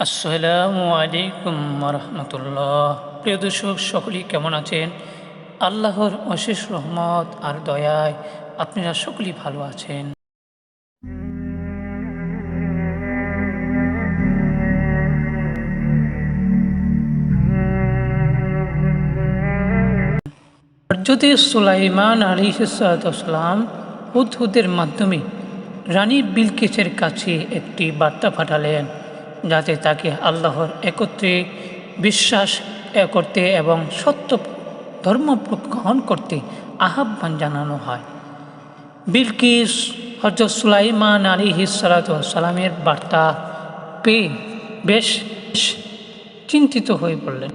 আসসালামু আলাইকুম রহমতুল্লাহ। প্রিয় দর্শক, সকলেই কেমন আছেন? আল্লাহর অশেষ রহমত আর দয়ায় আপনারা সকলেই ভালো আছেন। হযরত সুলাইমান আলাইহিসসালাম হুদহুদের মাধ্যমে রানী বিলকিসের কাছে একটি বার্তা পাঠালেন, যাতে তাকে আল্লাহর একত্রে বিশ্বাস করতে এবং সত্য ধর্ম গ্রহণ করতে আহ্বান জানানো হয়। বিলকিস হযরত সুলাইমান আলাইহিসসালামের বার্তা পেয়ে বেশ চিন্তিত হয়ে পড়লেন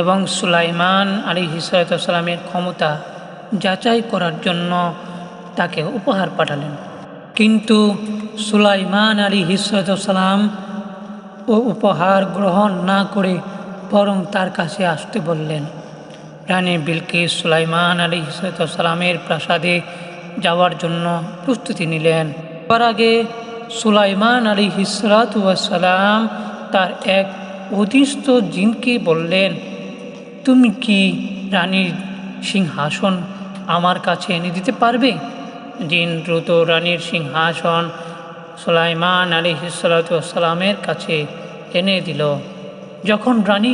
এবং সুলাইমান আলাইহিসসালামের ক্ষমতা যাচাই করার জন্য তাকে উপহার পাঠালেন। কিন্তু সুলাইমান আলাইহিসসালাম ও উপহার গ্রহণ না করে বরং তার কাছে আসতে বললেন। রানী বিলকিস সুলাইমান আলাইহিসসালামের প্রাসাদে যাওয়ার জন্য প্রস্তুতি নিলেন। তার আগে সুলাইমান আলাইহিসসালাম তার এক অধীনস্থ জিনকে বললেন, তুমি কি রানীর সিংহাসন আমার কাছে এনে দিতে পারবে? জিন দ্রুত রানীর সিংহাসন সুলাইমান আলাইহিসসালামের কাছে এনে দিল। যখন রানী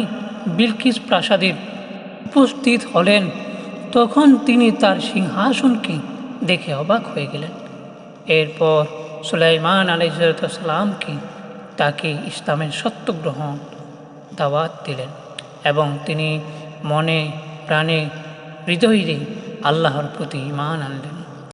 বিলকিস প্রাসাদে উপস্থিত হলেন, তখন তিনি তার সিংহাসনকে দেখে অবাক হয়ে গেলেন। এরপর সুলাইমান আলাইহিসসালামকে তাকে ইসলামের সত্য গ্রহণ দাওয়াত দিলেন এবং তিনি মনে প্রাণে হৃদয়ে আল্লাহর প্রতি ঈমান আনলেন।